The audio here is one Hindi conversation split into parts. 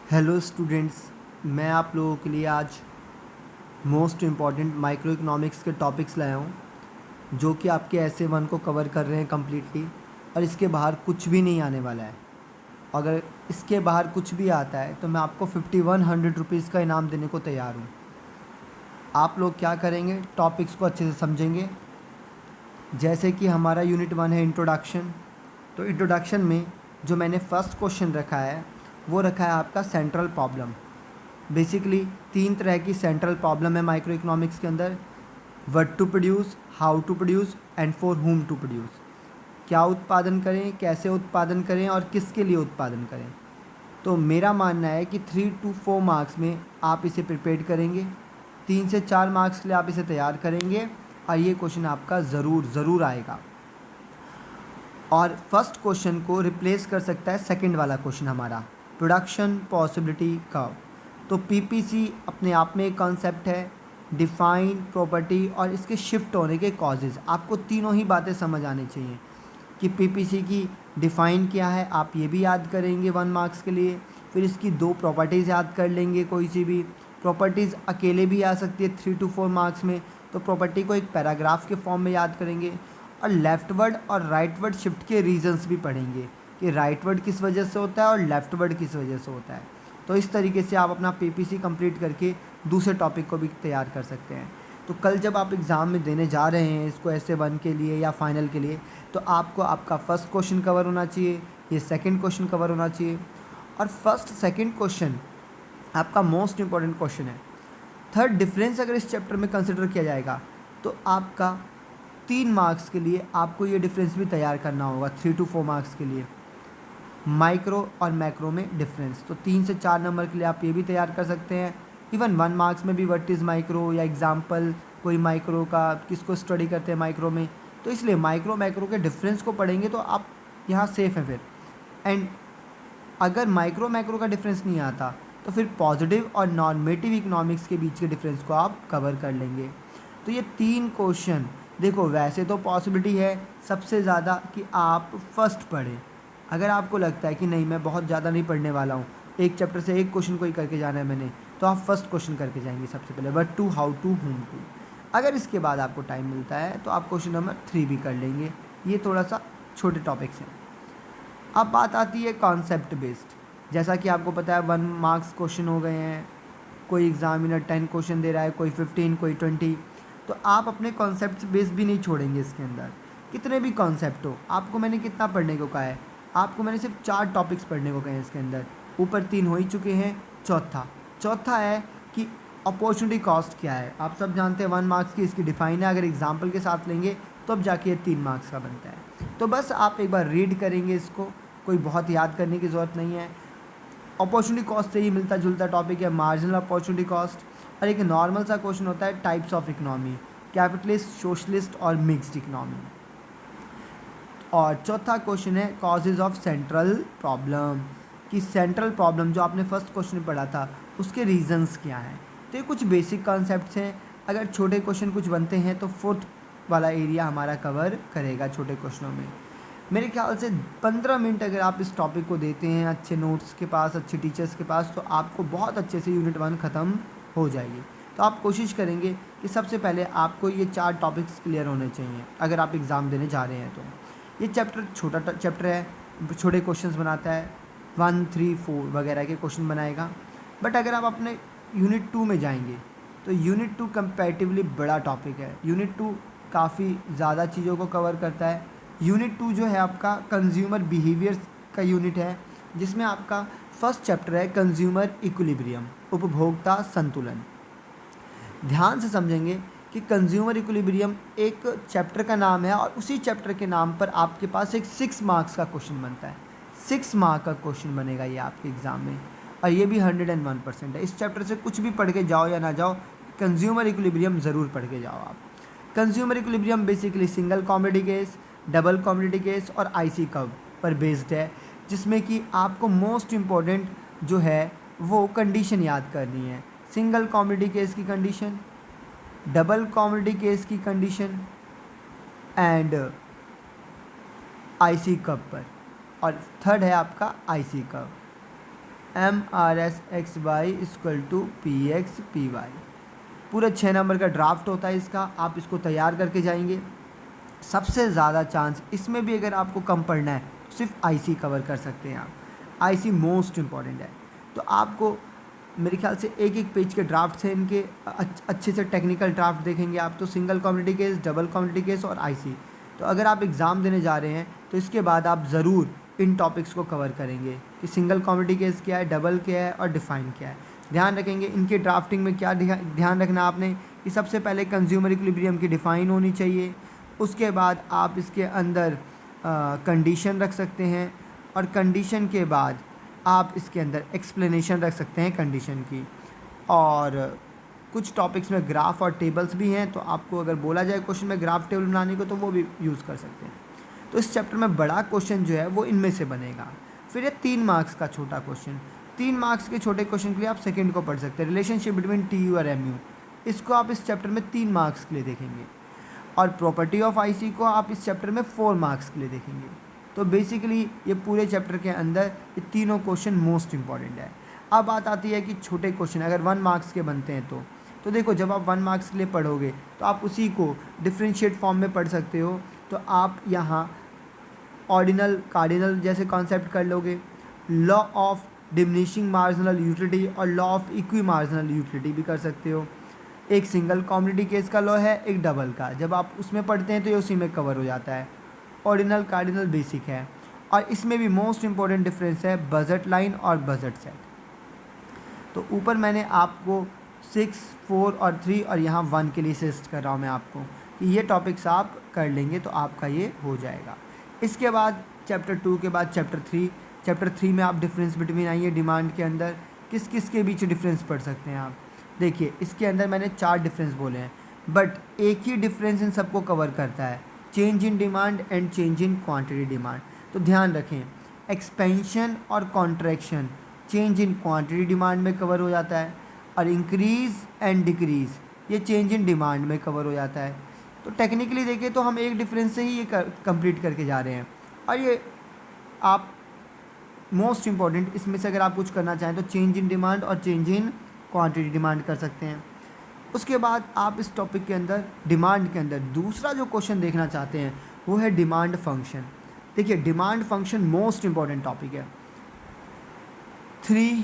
हेलो स्टूडेंट्स, मैं आप लोगों के लिए आज मोस्ट इम्पॉर्टेंट माइक्रो इकोनॉमिक्स के टॉपिक्स लाया हूँ जो कि आपके ऐसे वन को कवर कर रहे हैं कम्प्लीटली। और इसके बाहर कुछ भी नहीं आने वाला है। अगर इसके बाहर कुछ भी आता है तो मैं आपको 5100 रुपीज़ का इनाम देने को तैयार हूँ। आप लोग क्या करेंगे, टॉपिक्स को अच्छे से समझेंगे। जैसे कि हमारा यूनिट 1 है इंट्रोडक्शन। तो इंट्रोडक्शन में जो मैंने फर्स्ट क्वेश्चन रखा है वो रखा है आपका सेंट्रल प्रॉब्लम। बेसिकली 3 तरह की सेंट्रल प्रॉब्लम है माइक्रो इकोनॉमिक्स के अंदर: what to produce, how to produce and for whom to produce. क्या उत्पादन करें, कैसे उत्पादन करें और किसके लिए उत्पादन करें। तो मेरा मानना है कि 3 to 4 मार्क्स में आप इसे प्रिपेयर करेंगे, 3 से 4 मार्क्स के लिए आप इसे तैयार करेंगे और ये क्वेश्चन आपका ज़रूर आएगा। और फर्स्ट क्वेश्चन को रिप्लेस कर सकता है सेकंड वाला क्वेश्चन हमारा, प्रोडक्शन पॉसिबिलिटी कर्व। तो पीपीसी अपने आप में एक कॉन्सेप्ट है, डिफाइन, प्रॉपर्टी और इसके शिफ्ट होने के कॉजेज़। आपको तीनों ही बातें समझ आनी चाहिए कि पीपीसी की डिफ़ाइन क्या है, आप ये भी याद करेंगे 1 मार्क्स के लिए। फिर इसकी 2 प्रॉपर्टीज़ याद कर लेंगे, कोई सी भी प्रॉपर्टीज़ अकेले भी आ सकती है 3 to 4 मार्क्स में, तो प्रॉपर्टी को एक पैराग्राफ के फॉर्म में याद करेंगे। और लेफ्टवर्ड और राइटवर्ड शिफ्ट के रीजंस भी पढ़ेंगे कि राइटवर्ड किस वजह से होता है और लेफ्टवर्ड किस वजह से होता है। तो इस तरीके से आप अपना पीपीसी कंप्लीट करके दूसरे टॉपिक को भी तैयार कर सकते हैं। तो कल जब आप एग्ज़ाम में देने जा रहे हैं इसको ऐसे 1 के लिए या फाइनल के लिए, तो आपको आपका फर्स्ट क्वेश्चन कवर होना चाहिए, ये सेकंड क्वेश्चन कवर होना चाहिए। और फर्स्ट सेकंड क्वेश्चन आपका मोस्ट इंपॉर्टेंट क्वेश्चन है। थर्ड डिफरेंस अगर इस चैप्टर में कंसिडर किया जाएगा तो आपका 3 मार्क्स के लिए आपको ये डिफरेंस भी तैयार करना होगा 3 to 4 मार्क्स के लिए, माइक्रो और मैक्रो में डिफरेंस। तो 3 से 4 नंबर के लिए आप ये भी तैयार कर सकते हैं। इवन 1 मार्क्स में भी व्हाट इज़ माइक्रो या एग्जाम्पल कोई माइक्रो का किसको स्टडी करते हैं माइक्रो में, तो इसलिए माइक्रो मैक्रो के डिफरेंस को पढ़ेंगे तो आप यहाँ सेफ हैं फिर। एंड अगर माइक्रो मैक्रो का डिफरेंस नहीं आता तो फिर पॉजिटिव और नॉर्मेटिव इकोनॉमिक्स के बीच के डिफरेंस को आप कवर कर लेंगे। तो ये 3 क्वेश्चन, देखो वैसे तो पॉसिबिलिटी है सबसे ज़्यादा कि आप फर्स्ट पढ़ें। अगर आपको लगता है कि नहीं मैं बहुत ज़्यादा नहीं पढ़ने वाला हूँ, एक चैप्टर से एक क्वेश्चन को ही करके जाना है मैंने, तो आप फर्स्ट क्वेश्चन करके जाएंगे सबसे पहले, what to, how to, whom to. अगर इसके बाद आपको टाइम मिलता है तो आप क्वेश्चन नंबर 3 भी कर लेंगे। ये थोड़ा सा छोटे टॉपिक्स हैं। अब बात आती है कॉन्सेप्ट बेस्ड। जैसा कि आपको पता है 1 मार्क्स क्वेश्चन हो गए हैं, कोई एग्जामिनर 10 क्वेश्चन दे रहा है, कोई 15, कोई 20। तो आप अपने कॉन्सेप्ट बेस भी नहीं छोड़ेंगे इसके अंदर, कितने भी कॉन्सेप्ट हो। आपको मैंने कितना पढ़ने को कहा है, आपको मैंने सिर्फ 4 टॉपिक्स पढ़ने को कहे हैं इसके अंदर, ऊपर 3 हो ही चुके हैं। चौथा चौथा है कि अपॉर्चुनिटी कॉस्ट क्या है। आप सब जानते हैं 1 मार्क्स की इसकी डिफाइन है, अगर एग्जाम्पल के साथ लेंगे तो अब जाके ये 3 मार्क्स का बनता है। तो बस आप एक बार रीड करेंगे इसको, कोई बहुत याद करने की ज़रूरत नहीं है। अपॉर्चुनिटी कॉस्ट से ही मिलता जुलता टॉपिक है मार्जिनल अपॉर्चुनिटी कॉस्ट। और एक नॉर्मल सा क्वेश्चन होता है types of economy, capitalist, socialist और मिक्स्ड इकोनॉमी। और चौथा क्वेश्चन है कॉजेज ऑफ सेंट्रल प्रॉब्लम, कि सेंट्रल प्रॉब्लम जो आपने फर्स्ट क्वेश्चन में पढ़ा था उसके रीजंस क्या हैं। तो ये कुछ बेसिक कॉन्सेप्ट्स हैं। अगर छोटे क्वेश्चन कुछ बनते हैं तो फोर्थ वाला एरिया हमारा कवर करेगा छोटे क्वेश्चनों में। मेरे ख्याल से 15 मिनट अगर आप इस टॉपिक को देते हैं अच्छे नोट्स के पास, अच्छे टीचर्स के पास, तो आपको बहुत अच्छे से यूनिट 1 ख़त्म हो जाएगी। तो आप कोशिश करेंगे कि सबसे पहले आपको ये 4 टॉपिक्स क्लियर होने चाहिए अगर आप एग्ज़ाम देने जा रहे हैं। तो ये चैप्टर छोटा चैप्टर है, छोटे क्वेश्चंस बनाता है, 1, 3, 4 वगैरह के क्वेश्चन बनाएगा। बट अगर आप अपने यूनिट 2 में जाएंगे तो यूनिट 2 कंपैरेटिवली बड़ा टॉपिक है। यूनिट 2 काफ़ी ज़्यादा चीज़ों को कवर करता है। यूनिट 2 जो है आपका कंज्यूमर बिहेवियर्स का यूनिट है, जिसमें आपका फर्स्ट चैप्टर है कंज्यूमर इक्विलिब्रियम, उपभोक्ता संतुलन। ध्यान से समझेंगे कि कंज्यूमर इक्विलिब्रियम एक चैप्टर का नाम है और उसी चैप्टर के नाम पर आपके पास एक 6 मार्क्स का क्वेश्चन बनता है। 6 मार्क का क्वेश्चन बनेगा ये आपके एग्ज़ाम में, और ये भी 101% है। इस चैप्टर से कुछ भी पढ़ के जाओ या ना जाओ, कंज्यूमर इक्विलिब्रियम ज़रूर पढ़ के जाओ आप। Consumer equilibrium basically single commodity case, double commodity case और आईसी कर्व पर बेस्ड है, जिसमें कि आपको मोस्ट इम्पॉर्टेंट जो है वो कंडीशन याद करनी है। सिंगल कॉमोडिटी केस की कंडीशन, डबल कॉमोडिटी केस की कंडीशन एंड आईसी कर्व पर, और थर्ड है आपका IC curve. MRS(x(y) equal to PX(py). पूरा 6 नंबर का ड्राफ्ट होता है इसका, आप इसको तैयार करके जाएंगे। सबसे ज़्यादा चांस इसमें भी अगर आपको कम पढ़ना है तो सिर्फ IC कवर कर सकते हैं आप। IC मोस्ट इम्पॉर्टेंट है। तो आपको मेरे ख्याल से एक एक पेज के ड्राफ्ट हैं इनके, अच्छे से टेक्निकल ड्राफ्ट देखेंगे आप तो single community case, double community case और IC। तो अगर आप एग्ज़ाम देने जा रहे हैं तो इसके बाद आप ज़रूर इन टॉपिक्स को कवर करेंगे कि सिंगल कम्युनिटी केस क्या है, डबल क्या है और डिफ़ाइन क्या है। ध्यान रखेंगे इनके ड्राफ्टिंग में क्या ध्यान रखना आपने कि सबसे पहले कंज्यूमर इक्विलिब्रियम की डिफ़ाइन होनी चाहिए। उसके बाद आप इसके अंदर कंडीशन रख सकते हैं और कंडीशन के बाद आप इसके अंदर एक्सप्लेनेशन रख सकते हैं कंडीशन की। और कुछ टॉपिक्स में ग्राफ और टेबल्स भी हैं, तो आपको अगर बोला जाए क्वेश्चन में ग्राफ टेबल बनाने को तो वो भी यूज़ कर सकते हैं। तो इस चैप्टर में बड़ा क्वेश्चन जो है वो इनमें से बनेगा। फिर ये 3 मार्क्स का छोटा क्वेश्चन, 3 मार्क्स के छोटे क्वेश्चन के लिए आप सेकंड को पढ़ सकते हैं, रिलेशनशिप बिटवीन TU और MU। इसको आप इस चैप्टर में 3 मार्क्स के लिए देखेंगे और प्रॉपर्टी ऑफ IC को आप इस चैप्टर में 4 मार्क्स के लिए देखेंगे। तो बेसिकली ये पूरे चैप्टर के अंदर ये तीनों क्वेश्चन मोस्ट इंपॉर्टेंट है। अब बात आती है कि छोटे क्वेश्चन अगर 1 मार्क्स के बनते हैं तो देखो जब आप 1 मार्क्स के लिए पढ़ोगे तो आप उसी को डिफरेंशिएट फॉर्म में पढ़ सकते हो। तो आप यहाँ ऑर्डिनल कार्डिनल जैसे कॉन्सेप्ट कर लोगे, law of diminishing marginal utility और law of equi marginal utility भी कर सकते हो। एक सिंगल कम्युनिटी केस का लॉ है, एक डबल का, जब आप उसमें पढ़ते हैं तो ये उसी में कवर हो जाता है। ऑर्डिनल कार्डिनल बेसिक है और इसमें भी मोस्ट इंपॉर्टेंट डिफरेंस है बजट लाइन और बजट सेट। तो ऊपर मैंने आपको 6, 4 और 3 और यहाँ 1 के लिए सजेस्ट कर रहा हूँ मैं आपको कि ये टॉपिक्स आप कर लेंगे तो आपका ये हो जाएगा। इसके बाद चैप्टर 2 के बाद चैप्टर 3 में आप डिफरेंस बिटवीन आइए डिमांड के अंदर किस किस के बीच डिफरेंस पढ़ सकते हैं आप। देखिए इसके अंदर मैंने 4 डिफरेंस बोले हैं बट एक ही डिफरेंस इन सबको कवर करता है, change in demand and change in quantity demand. तो ध्यान रखें एक्सपेंशन और contraction change in quantity demand में कवर हो जाता है और इंक्रीज़ एंड डिक्रीज़ ये चेंज इन डिमांड में कवर हो जाता है। तो टेक्निकली देखिए तो हम एक डिफरेंस से ही ये कंप्लीट करके जा रहे हैं और ये आप मोस्ट इम्पॉर्टेंट इसमें से अगर आप कुछ करना चाहें तो चेंज इन डिमांड और चेंज इन क्वांटिटी डिमांड कर सकते हैं। उसके बाद आप इस टॉपिक के अंदर डिमांड के अंदर दूसरा जो क्वेश्चन देखना चाहते हैं वो है डिमांड फंक्शन। देखिए demand function most important topic है 3,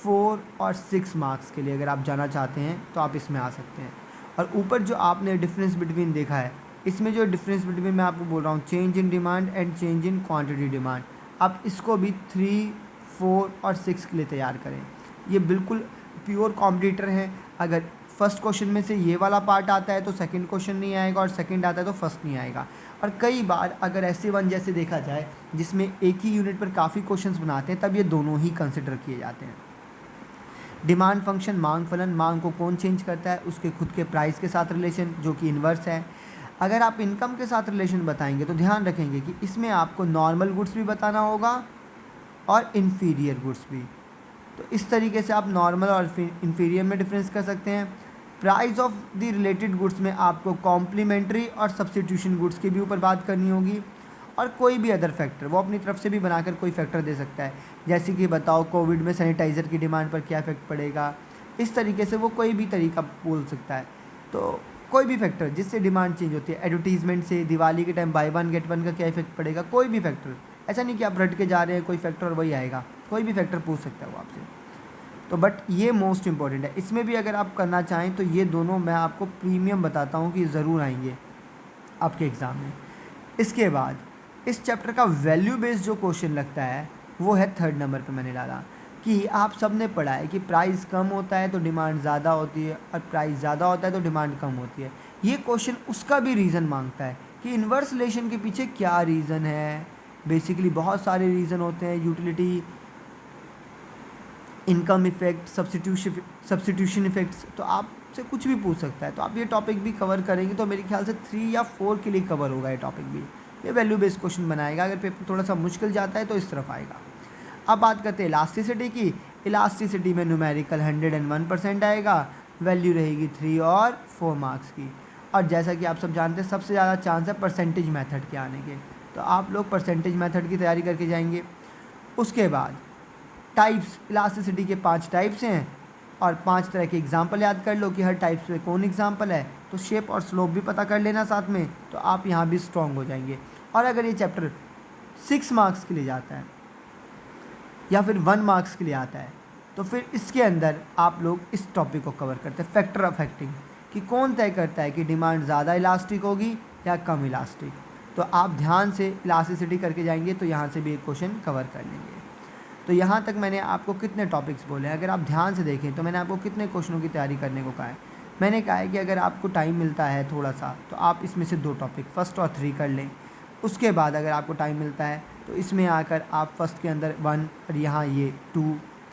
4 और 6 मार्क्स के लिए अगर आप जाना चाहते हैं तो आप इसमें आ सकते हैं। और ऊपर जो आपने डिफरेंस बिटवीन देखा है इसमें जो डिफरेंस बिटवीन मैं आपको बोल रहा हूँ change in demand and change in quantity demand, आप इसको भी 3, 4 और 6 के लिए तैयार करें। ये बिल्कुल प्योर कॉम्पिटिटर हैं। अगर फर्स्ट क्वेश्चन में से ये वाला पार्ट आता है तो सेकंड क्वेश्चन नहीं आएगा और सेकंड आता है तो फर्स्ट नहीं आएगा। और कई बार अगर ऐसे वन जैसे देखा जाए जिसमें एक ही यूनिट पर काफ़ी क्वेश्चंस बनाते हैं तब ये दोनों ही कंसिडर किए जाते हैं। डिमांड फंक्शन मांग फलन, मांग को कौन चेंज करता है, उसके खुद के प्राइस के साथ रिलेशन जो कि इन्वर्स है। अगर आप इनकम के साथ रिलेशन बताएंगे तो ध्यान रखेंगे कि इसमें आपको नॉर्मल गुड्स भी बताना होगा और इन्फीरियर गुड्स भी। तो इस तरीके से आप नॉर्मल और इन्फीरियर में डिफरेंस कर सकते हैं। Price of the related goods में आपको कॉम्प्लीमेंट्री और सब्स्टिट्यूशन गुड्स के भी ऊपर बात करनी होगी और कोई भी अदर फैक्टर वो अपनी तरफ से भी बनाकर कोई फैक्टर दे सकता है, जैसे कि बताओ कोविड में सैनिटाइज़र की डिमांड पर क्या इफेक्ट पड़ेगा। इस तरीके से वो कोई भी तरीका बोल सकता है। तो कोई भी फैक्टर जिससे डिमांड चेंज होती है, एडवर्टीजमेंट से दिवाली के टाइम बाय 1 गेट 1 का क्या इफेक्ट पड़ेगा, कोई भी फैक्टर। ऐसा नहीं कि आप रट के जा रहे हैं कोई फैक्टर और वही आएगा, कोई भी फैक्टर पूछ सकता है वो आपसे। तो बट ये मोस्ट इंपॉर्टेंट है। इसमें भी अगर आप करना चाहें तो ये दोनों मैं आपको प्रीमियम बताता हूँ कि ज़रूर आएंगे आपके एग्ज़ाम में। इसके बाद इस चैप्टर का वैल्यू बेस्ड जो क्वेश्चन लगता है वो है 3rd नंबर पे मैंने डाला कि आप सब ने पढ़ा है कि प्राइस कम होता है तो डिमांड ज़्यादा होती है और प्राइस ज़्यादा होता है तो डिमांड कम होती है। ये क्वेश्चन उसका भी रीज़न मांगता है कि इन्वर्स रिलेशन के पीछे क्या रीज़न है। बेसिकली बहुत सारे रीज़न होते हैं, utility, income effect, substitution effects. तो आपसे कुछ भी पूछ सकता है। तो आप ये टॉपिक भी कवर करेंगे तो मेरे ख्याल से 3 या 4 के लिए कवर होगा ये टॉपिक भी। ये वैल्यू बेस्ड क्वेश्चन बनाएगा। अगर पेपर थोड़ा सा मुश्किल जाता है तो इस तरफ आएगा। अब बात करते हैं इलास्टिसिटी की। इलास्टिसिटी में न्यूमेरिकल 101% आएगा, वैल्यू रहेगी 3 और 4 मार्क्स की। और जैसा कि आप सब जानते हैं सबसे ज़्यादा चांस है परसेंटेज मेथड के आने के, तो आप लोग परसेंटेज मेथड की तैयारी करके जाएंगे। उसके बाद टाइप्स, इलास्टिसिटी के 5 टाइप्स हैं और 5 तरह के एग्जाम्पल याद कर लो कि हर टाइप्स में कौन एग्जाम्पल है। तो शेप और स्लोप भी पता कर लेना साथ में, तो आप यहाँ भी स्ट्रॉन्ग हो जाएंगे। और अगर ये चैप्टर 6 मार्क्स के लिए जाता है या फिर 1 मार्क्स के लिए आता है, तो फिर इसके अंदर आप लोग इस टॉपिक को कवर करते हैं, फैक्टर ऑफ एक्टिंग, कि कौन तय करता है कि डिमांड ज़्यादा इलास्टिक होगी या कम इलास्टिक। तो आप ध्यान से इलास्टिसिटी करके जाएंगे तो यहाँ से भी एक क्वेश्चन कवर कर लेंगे। तो यहाँ तक मैंने आपको कितने टॉपिक्स बोले हैं, अगर आप ध्यान से देखें तो मैंने आपको कितने क्वेश्चनों की तैयारी करने को कहा है। मैंने कहा है कि अगर आपको टाइम मिलता है थोड़ा सा, तो आप इसमें से 2 टॉपिक फर्स्ट और 3 कर लें। उसके बाद अगर आपको टाइम मिलता है तो इसमें आकर आप फर्स्ट के अंदर 1 और यहाँ ये 2,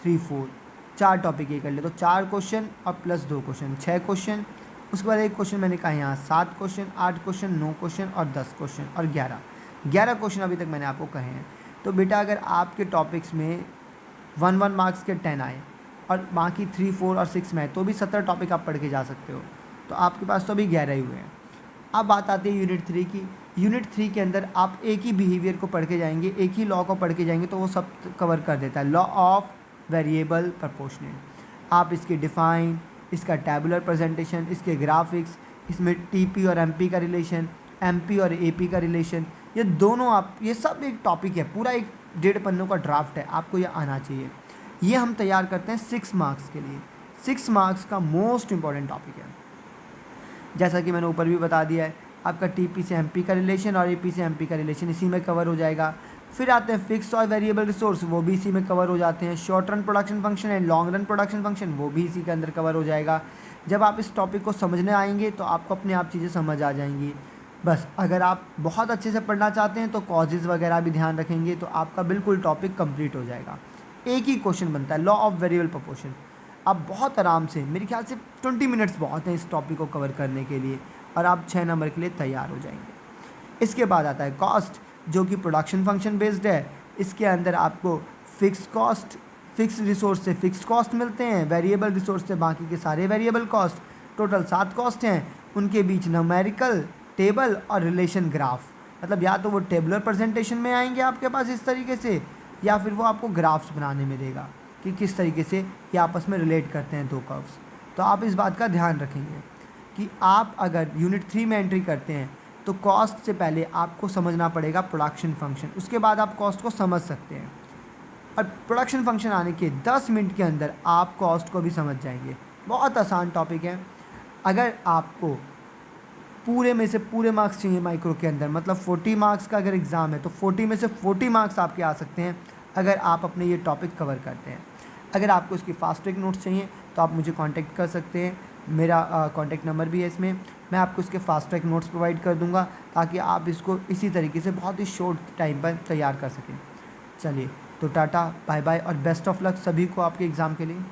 3, 4 4 टॉपिक ये कर ले, तो 4 क्वेश्चन और प्लस 2 क्वेश्चन 6 क्वेश्चन। उसके बाद एक क्वेश्चन मैंने कहा यहाँ 7 क्वेश्चन, 8 क्वेश्चन, 9 क्वेश्चन और 10 क्वेश्चन और 11 क्वेश्चन अभी तक मैंने आपको कहे हैं। तो बेटा अगर आपके टॉपिक्स में 1 मार्क्स के 10 आए और बाकी 3, 4 और 6 में तो भी 17 टॉपिक आप पढ़ के जा सकते हो। तो आपके पास तो अभी 11 ही हुए हैं। अब बात आती है यूनिट 3 की। यूनिट 3 के अंदर आप एक ही बिहेवियर को पढ़ के जाएंगे, एक ही लॉ को पढ़ के जाएंगे, तो वो सब कवर कर देता है। लॉ ऑफ वेरिएबल प्रपोर्शनेट, आप इसके डिफाइन, इसका टैबुलर प्रेजेंटेशन, इसके ग्राफिक्स, इसमें टीपी और एमपी का रिलेशन, एमपी और एपी का रिलेशन, ये दोनों आप, ये सब एक टॉपिक है, पूरा एक 1.5 पन्नों का ड्राफ्ट है, आपको ये आना चाहिए। ये हम तैयार करते हैं 6 मार्क्स के लिए। 6 मार्क्स का मोस्ट इंपॉर्टेंट टॉपिक है, जैसा कि मैंने ऊपर भी बता दिया है। आपका टीपी से एमपी का रिलेशन और एपी से एमपी का रिलेशन इसी में कवर हो जाएगा। फिर आते हैं फिक्स और वेरिएबल रिसोर्स, वो भी इसी में कवर हो जाते हैं। Short run production function and long run production function, वो भी इसी के अंदर कवर हो जाएगा। जब आप इस टॉपिक को समझने आएंगे तो आपको अपने आप चीज़ें समझ आ जाएंगी। बस अगर आप बहुत अच्छे से पढ़ना चाहते हैं तो कॉजेज़ वगैरह भी ध्यान रखेंगे तो आपका बिल्कुल टॉपिक कंप्लीट हो जाएगा। एक ही क्वेश्चन बनता है, लॉ ऑफ वेरिएबल प्रोपोर्शन। आप बहुत आराम से, मेरे ख्याल से 20 मिनट्स बहुत हैं इस टॉपिक को कवर करने के लिए, और आप 6 नंबर के लिए तैयार हो जाएंगे। इसके बाद आता है कॉस्ट, जो कि प्रोडक्शन फंक्शन बेस्ड है। इसके अंदर आपको फिक्स कॉस्ट, फिक्स रिसोर्स से फिक्स कॉस्ट मिलते हैं, वेरिएबल रिसोर्स से बाकी के सारे वेरिएबल कॉस्ट। टोटल 7 कॉस्ट हैं, उनके बीच न्यूमेरिकल, टेबल और रिलेशन ग्राफ, मतलब या तो वो टेबुलर प्रेजेंटेशन में आएंगे आपके पास इस तरीके से, या फिर वो आपको ग्राफ्स बनाने में देगा कि किस तरीके से ये आपस में रिलेट करते हैं 2 कर्व्स। तो आप इस बात का ध्यान रखेंगे कि आप अगर यूनिट 3 में एंट्री करते हैं तो कॉस्ट से पहले आपको समझना पड़ेगा प्रोडक्शन फंक्शन, उसके बाद आप कॉस्ट को समझ सकते हैं। और प्रोडक्शन फंक्शन आने के 10 मिनट के अंदर आप कॉस्ट को भी समझ जाएंगे। बहुत आसान टॉपिक है। अगर आपको पूरे में से पूरे मार्क्स चाहिए माइक्रो के अंदर, मतलब 40 मार्क्स का अगर एग्ज़ाम है तो 40 में से 40 मार्क्स आपके आ सकते हैं अगर आप अपने ये टॉपिक कवर करते हैं। अगर आपको इसकी फास्ट ट्रैक नोट्स चाहिए तो आप मुझे कांटेक्ट कर सकते हैं, मेरा कांटेक्ट नंबर भी है इसमें। मैं आपको इसके फास्ट ट्रैक नोट्स प्रोवाइड कर दूंगा ताकि आप इसको इसी तरीके से बहुत ही शॉर्ट टाइम पर तैयार कर सकें। चलिए, तो टाटा, बाय बाय और बेस्ट ऑफ लक सभी को आपके एग्ज़ाम के लिए।